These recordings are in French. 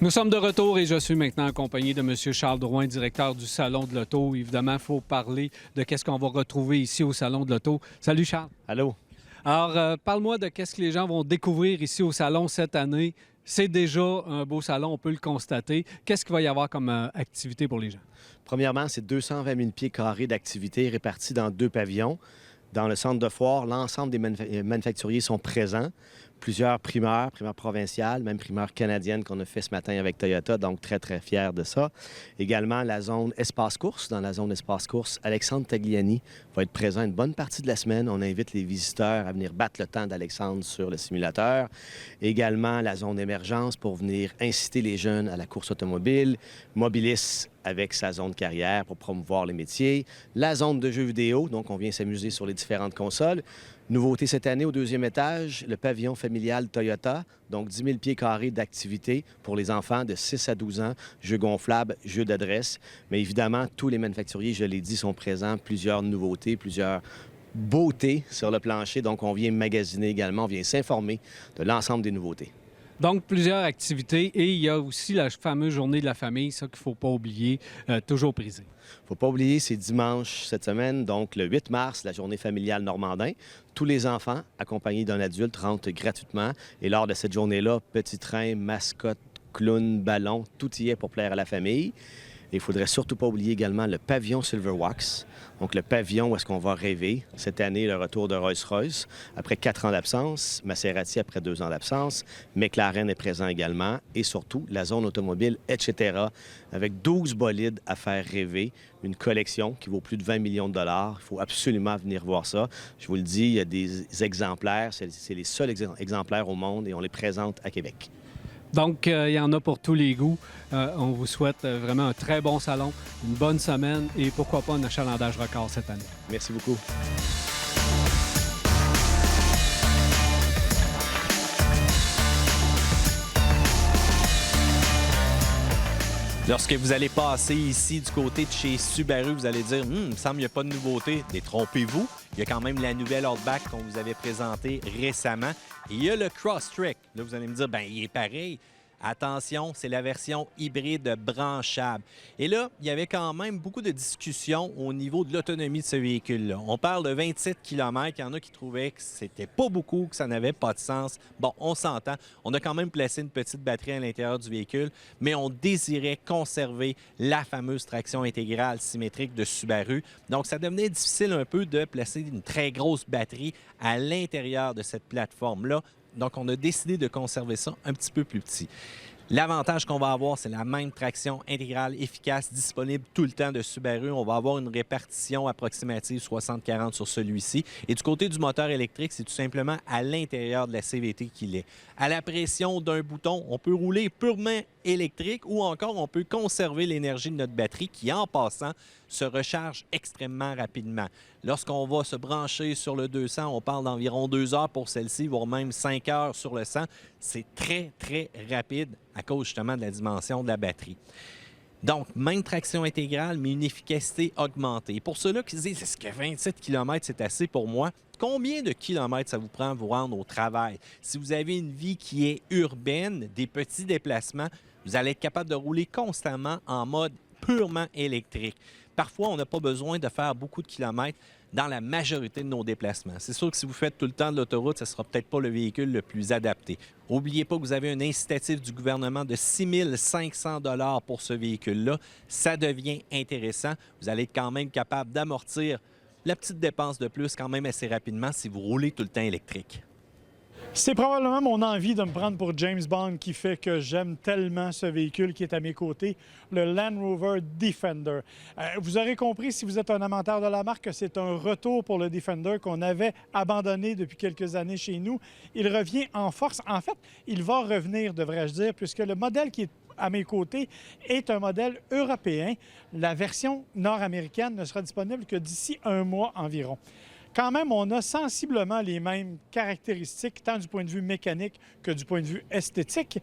Nous sommes de retour et je suis maintenant accompagné de M. Charles Drouin, directeur du Salon de l'Auto. Évidemment, il faut parler de qu'est-ce qu'on va retrouver ici au Salon de l'Auto. Salut Charles. Allô? Alors, parle-moi de qu'est-ce que les gens vont découvrir ici au Salon cette année. C'est déjà un beau salon, on peut le constater. Qu'est-ce qu'il va y avoir comme activité pour les gens? Premièrement, c'est 220 000 pieds carrés d'activités répartis dans 2 pavillons. Dans le centre de foire, l'ensemble des manufacturiers sont présents. Plusieurs primeurs provinciales, même primeurs canadiennes qu'on a fait ce matin avec Toyota, donc très, très fiers de ça. Également, la zone espace-course. Dans la zone espace-course, Alexandre Tagliani va être présent une bonne partie de la semaine. On invite les visiteurs à venir battre le temps d'Alexandre sur le simulateur. Également, la zone émergence pour venir inciter les jeunes à la course automobile. Mobilis avec sa zone carrière pour promouvoir les métiers. La zone de jeux vidéo, donc on vient s'amuser sur les différentes consoles. Nouveauté cette année, au 2e étage, le pavillon familial Toyota, donc 10 000 pieds carrés d'activités pour les enfants de 6 à 12 ans, jeux gonflables, jeux d'adresse. Mais évidemment, tous les manufacturiers, je l'ai dit, sont présents. Plusieurs nouveautés, plusieurs beautés sur le plancher. Donc, on vient magasiner également, on vient s'informer de l'ensemble des nouveautés. Donc, plusieurs activités et il y a aussi la fameuse journée de la famille, ça qu'il ne faut pas oublier, toujours prisé. Il ne faut pas oublier, c'est dimanche cette semaine, donc le 8 mars, la journée familiale Normandin. Tous les enfants, accompagnés d'un adulte, rentrent gratuitement. Et lors de cette journée-là, petit train, mascotte, clown, ballon, tout y est pour plaire à la famille. Et il ne faudrait surtout pas oublier également le pavillon Silverwax, donc le pavillon où est-ce qu'on va rêver. Cette année, le retour de Rolls-Royce, après 4 ans d'absence, Maserati après 2 ans d'absence, McLaren est présent également, et surtout la zone automobile, etc., avec 12 bolides à faire rêver, une collection qui vaut plus de 20 millions de dollars. Il faut absolument venir voir ça. Je vous le dis, il y a des exemplaires, c'est les seuls exemplaires au monde et on les présente à Québec. Donc, il y en a pour tous les goûts. On vous souhaite vraiment un très bon salon, une bonne semaine et pourquoi pas un achalandage record cette année. Merci beaucoup. Lorsque vous allez passer ici du côté de chez Subaru, vous allez dire « il me semble qu'il n'y a pas de nouveauté ». Détrompez-vous, il y a quand même la nouvelle Outback qu'on vous avait présentée récemment. Et il y a le Crosstrek. Là, vous allez me dire « il est pareil ». Attention, c'est la version hybride branchable. Et là, il y avait quand même beaucoup de discussions au niveau de l'autonomie de ce véhicule-là. On parle de 27 km. Il y en a qui trouvaient que c'était pas beaucoup, que ça n'avait pas de sens. Bon, on s'entend. On a quand même placé une petite batterie à l'intérieur du véhicule, mais on désirait conserver la fameuse traction intégrale symétrique de Subaru. Donc, ça devenait difficile un peu de placer une très grosse batterie à l'intérieur de cette plateforme-là. Donc, on a décidé de conserver ça un petit peu plus petit. L'avantage qu'on va avoir, c'est la même traction intégrale efficace disponible tout le temps de Subaru. On va avoir une répartition approximative 60-40 sur celui-ci. Et du côté du moteur électrique, c'est tout simplement à l'intérieur de la CVT qu'il est. À la pression d'un bouton, on peut rouler purement électrique ou encore on peut conserver l'énergie de notre batterie qui, en passant, se recharge extrêmement rapidement. Lorsqu'on va se brancher sur le 200, on parle d'environ 2 heures pour celle-ci, voire même 5 heures sur le 100. C'est très, très rapide à cause justement de la dimension de la batterie. Donc, même traction intégrale, mais une efficacité augmentée. Pour ceux-là qui se disent « est-ce que 27 km, c'est assez pour moi? » Combien de kilomètres ça vous prend à vous rendre au travail? Si vous avez une vie qui est urbaine, des petits déplacements, vous allez être capable de rouler constamment en mode purement électrique. Parfois, on n'a pas besoin de faire beaucoup de kilomètres dans la majorité de nos déplacements. C'est sûr que si vous faites tout le temps de l'autoroute, ce ne sera peut-être pas le véhicule le plus adapté. N'oubliez pas que vous avez un incitatif du gouvernement de 6 500 $ pour ce véhicule-là. Ça devient intéressant. Vous allez être quand même capable d'amortir la petite dépense de plus quand même assez rapidement si vous roulez tout le temps électrique. C'est probablement mon envie de me prendre pour James Bond qui fait que j'aime tellement ce véhicule qui est à mes côtés, le Land Rover Defender. Vous aurez compris, si vous êtes un amateur de la marque, que c'est un retour pour le Defender qu'on avait abandonné depuis quelques années chez nous. Il revient en force. En fait, il va revenir, devrais-je dire, puisque le modèle qui est à mes côtés est un modèle européen. La version nord-américaine ne sera disponible que d'ici 1 mois environ. Quand même, on a sensiblement les mêmes caractéristiques, tant du point de vue mécanique que du point de vue esthétique,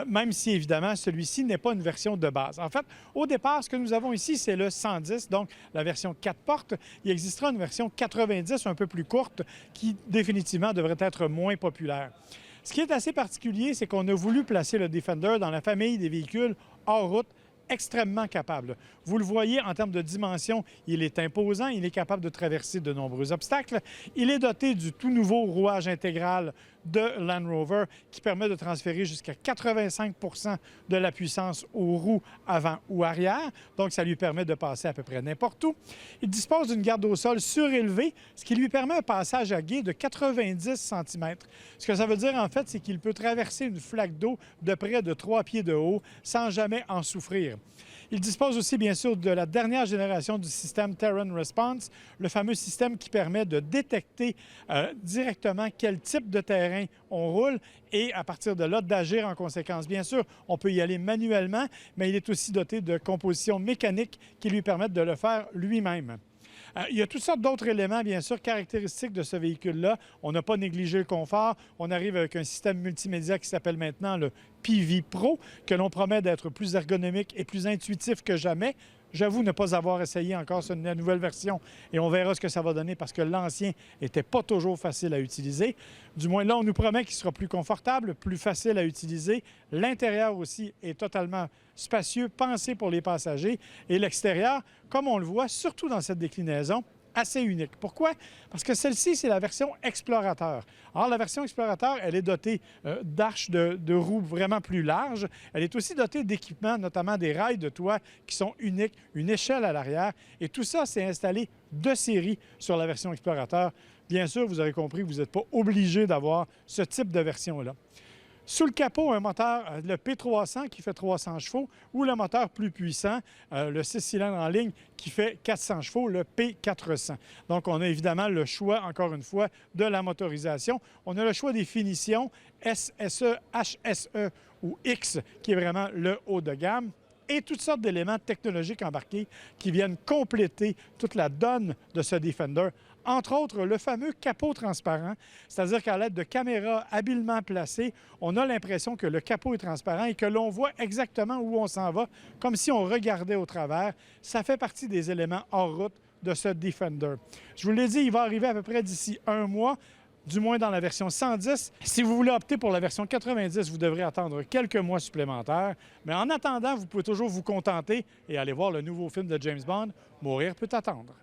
même si, évidemment, celui-ci n'est pas une version de base. En fait, au départ, ce que nous avons ici, c'est le 110, donc la version 4 portes. Il existera une version 90, un peu plus courte, qui définitivement devrait être moins populaire. Ce qui est assez particulier, c'est qu'on a voulu placer le Defender dans la famille des véhicules hors route extrêmement capable. Vous le voyez, en termes de dimension, il est imposant, il est capable de traverser de nombreux obstacles. Il est doté du tout nouveau rouage intégral de Land Rover qui permet de transférer jusqu'à 85 de la puissance aux roues avant ou arrière. Donc, ça lui permet de passer à peu près n'importe où. Il dispose d'une garde au sol surélevée, ce qui lui permet un passage à gué de 90 cm. Ce que ça veut dire, en fait, c'est qu'il peut traverser une flaque d'eau de près de 3 pieds de haut sans jamais en souffrir. Il dispose aussi, bien sûr, de la dernière génération du système Terrain Response, le fameux système qui permet de détecter directement quel type de terrain on roule et, à partir de là, d'agir en conséquence. Bien sûr, on peut y aller manuellement, mais il est aussi doté de compositions mécaniques qui lui permettent de le faire lui-même. Il y a toutes sortes d'autres éléments, bien sûr, caractéristiques de ce véhicule-là. On n'a pas négligé le confort. On arrive avec un système multimédia qui s'appelle maintenant le PV Pro, que l'on promet d'être plus ergonomique et plus intuitif que jamais. J'avoue ne pas avoir essayé encore la nouvelle version et on verra ce que ça va donner parce que l'ancien n'était pas toujours facile à utiliser. Du moins, là, on nous promet qu'il sera plus confortable, plus facile à utiliser. L'intérieur aussi est totalement spacieux, pensé pour les passagers. Et l'extérieur, comme on le voit, surtout dans cette déclinaison, assez unique. Pourquoi? Parce que celle-ci, c'est la version Explorateur. Alors, la version Explorateur, elle est dotée d'arches de roues vraiment plus larges. Elle est aussi dotée d'équipements, notamment des rails de toit qui sont uniques, une échelle à l'arrière. Et tout ça, c'est installé de série sur la version Explorateur. Bien sûr, vous aurez compris que vous n'êtes pas obligé d'avoir ce type de version-là. Sous le capot, un moteur, le P300 qui fait 300 chevaux ou le moteur plus puissant, le 6 cylindres en ligne qui fait 400 chevaux, le P400. Donc, on a évidemment le choix, encore une fois, de la motorisation. On a le choix des finitions SSE, HSE ou X, qui est vraiment le haut de gamme, et toutes sortes d'éléments technologiques embarqués qui viennent compléter toute la donne de ce Defender. Entre autres, le fameux capot transparent, c'est-à-dire qu'à l'aide de caméras habilement placées, on a l'impression que le capot est transparent et que l'on voit exactement où on s'en va, comme si on regardait au travers. Ça fait partie des éléments hors route de ce Defender. Je vous l'ai dit, il va arriver à peu près d'ici un mois, du moins dans la version 110. Si vous voulez opter pour la version 90, vous devrez attendre quelques mois supplémentaires. Mais en attendant, vous pouvez toujours vous contenter et aller voir le nouveau film de James Bond, Mourir peut attendre.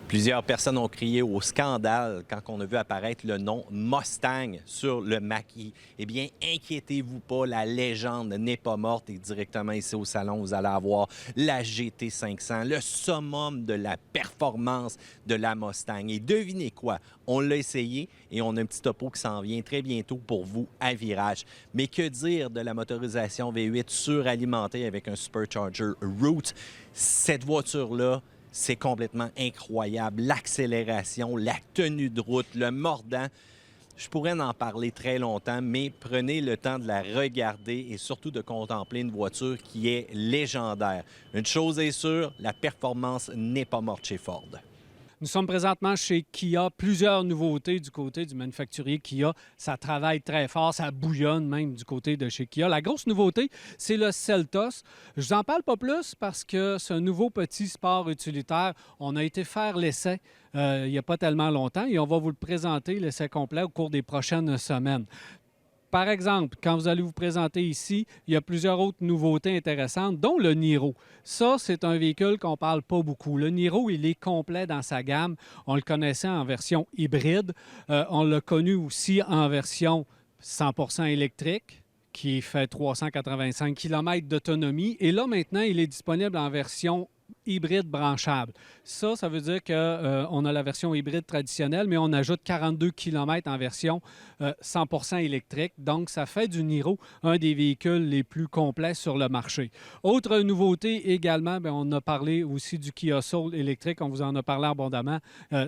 Plusieurs personnes ont crié au scandale quand on a vu apparaître le nom Mustang sur le Mach-E. Eh bien, inquiétez-vous pas, la légende n'est pas morte et directement ici au salon, vous allez avoir la GT500, le summum de la performance de la Mustang. Et devinez quoi? On l'a essayé et on a un petit topo qui s'en vient très bientôt pour vous à virage. Mais que dire de la motorisation V8 suralimentée avec un supercharger Root? Cette voiture-là, c'est complètement incroyable. L'accélération, la tenue de route, le mordant. Je pourrais en parler très longtemps, mais prenez le temps de la regarder et surtout de contempler une voiture qui est légendaire. Une chose est sûre, la performance n'est pas morte chez Ford. Nous sommes présentement chez Kia. Plusieurs nouveautés du côté du manufacturier Kia. Ça travaille très fort, ça bouillonne même du côté de chez Kia. La grosse nouveauté, c'est le Seltos. Je vous en parle pas plus parce que c'est un nouveau petit sport utilitaire. On a été faire l'essai il n'y a pas tellement longtemps et on va vous le présenter, l'essai complet, au cours des prochaines semaines. Par exemple, quand vous allez vous présenter ici, il y a plusieurs autres nouveautés intéressantes, dont le Niro. Ça, c'est un véhicule qu'on ne parle pas beaucoup. Le Niro, il est complet dans sa gamme. On le connaissait en version hybride. On l'a connu aussi en version 100% électrique, qui fait 385 km d'autonomie. Et là, maintenant, il est disponible en version hybride branchable. Ça veut dire qu'on a la version hybride traditionnelle, mais on ajoute 42 km en version 100% électrique. Donc, ça fait du Niro un des véhicules les plus complets sur le marché. Autre nouveauté également, bien, on a parlé aussi du Kia Soul électrique. On vous en a parlé abondamment.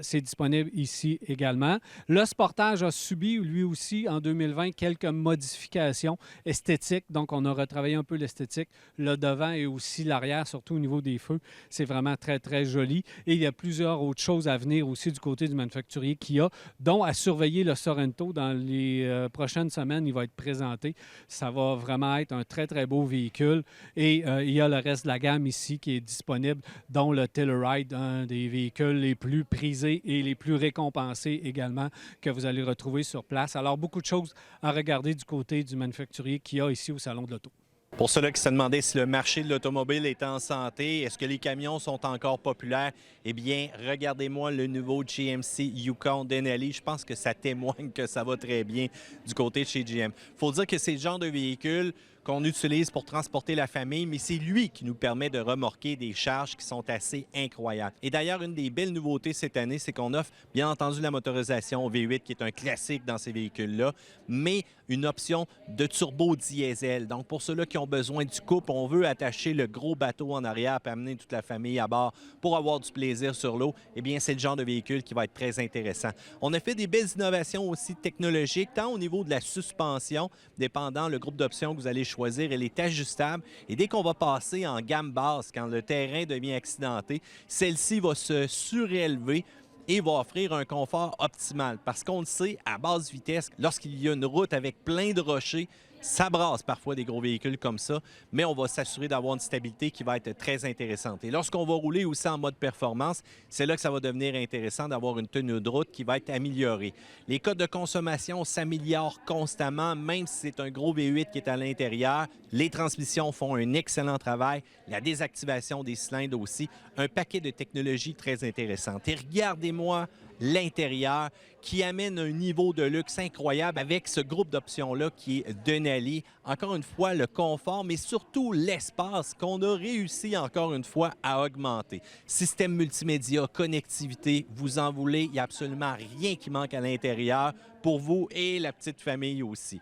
C'est disponible ici également. Le Sportage a subi, lui aussi, en 2020, quelques modifications esthétiques. Donc, on a retravaillé un peu l'esthétique, le devant et aussi l'arrière, surtout au niveau des feux. C'est vraiment très, très joli. Et il y a plusieurs autres choses à venir aussi du côté du manufacturier Kia, dont à surveiller le Sorento dans les prochaines semaines. Il va être présenté. Ça va vraiment être un très, très beau véhicule. Et il y a le reste de la gamme ici qui est disponible, dont le Telluride, un des véhicules les plus prisés et les plus récompensés également que vous allez retrouver sur place. Alors, beaucoup de choses à regarder du côté du manufacturier Kia ici au Salon de l'Auto. Pour ceux-là qui se demandaient si le marché de l'automobile est en santé, est-ce que les camions sont encore populaires? Eh bien, regardez-moi le nouveau GMC Yukon Denali. Je pense que ça témoigne que ça va très bien du côté de chez GM. Il faut dire que c'est le genre de véhicule qu'on utilise pour transporter la famille, mais c'est lui qui nous permet de remorquer des charges qui sont assez incroyables. Et d'ailleurs, une des belles nouveautés cette année, c'est qu'on offre bien entendu la motorisation V8 qui est un classique dans ces véhicules-là, mais une option de turbo diesel. Donc pour ceux-là qui ont besoin du couple, on veut attacher le gros bateau en arrière et amener toute la famille à bord pour avoir du plaisir sur l'eau, eh bien c'est le genre de véhicule qui va être très intéressant. On a fait des belles innovations aussi technologiques, tant au niveau de la suspension, dépendant le groupe d'options que vous allez choisir, elle est ajustable. Et dès qu'on va passer en gamme basse, quand le terrain devient accidenté, celle-ci va se surélever et va offrir un confort optimal. Parce qu'on le sait, à basse vitesse, lorsqu'il y a une route avec plein de rochers, ça brasse parfois des gros véhicules comme ça, mais on va s'assurer d'avoir une stabilité qui va être très intéressante. Et lorsqu'on va rouler aussi en mode performance, c'est là que ça va devenir intéressant d'avoir une tenue de route qui va être améliorée. Les codes de consommation s'améliorent constamment, même si c'est un gros V8 qui est à l'intérieur. Les transmissions font un excellent travail. La désactivation des cylindres aussi. Un paquet de technologies très intéressantes. Et regardez-moi l'intérieur qui amène un niveau de luxe incroyable avec ce groupe d'options-là qui est Denali. Encore une fois, le confort, mais surtout l'espace qu'on a réussi encore une fois à augmenter. Système multimédia, connectivité, vous en voulez, il n'y a absolument rien qui manque à l'intérieur pour vous et la petite famille aussi.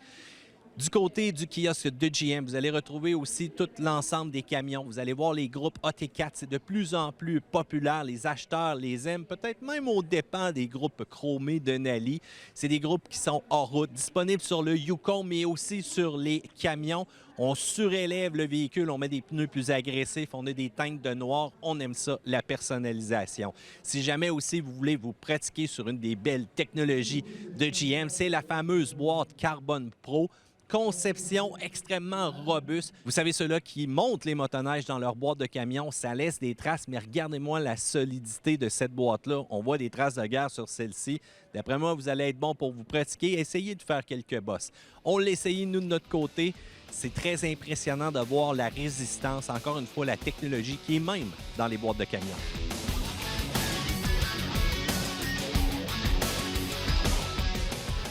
Du côté du kiosque de GM, vous allez retrouver aussi tout l'ensemble des camions. Vous allez voir les groupes AT4, c'est de plus en plus populaire. Les acheteurs les aiment, peut-être même aux dépens des groupes chromés Denali. C'est des groupes qui sont hors route, disponibles sur le Yukon, mais aussi sur les camions. On surélève le véhicule, on met des pneus plus agressifs, on a des teintes de noir. On aime ça, la personnalisation. Si jamais aussi vous voulez vous pratiquer sur une des belles technologies de GM, c'est la fameuse boîte Carbon Pro. Conception extrêmement robuste. Vous savez, ceux-là qui montent les motoneiges dans leur boîte de camion, ça laisse des traces, mais regardez-moi la solidité de cette boîte-là. On voit des traces de guerre sur celle-ci. D'après moi, vous allez être bon pour vous pratiquer. Essayez de faire quelques bosses. On l'a essayé, nous, de notre côté. C'est très impressionnant de voir la résistance, encore une fois, la technologie qui est même dans les boîtes de camion.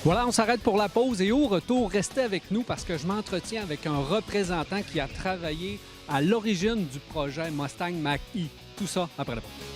Voilà, on s'arrête pour la pause et au retour, restez avec nous parce que je m'entretiens avec un représentant qui a travaillé à l'origine du projet Mustang Mach-E. Tout ça après la pause.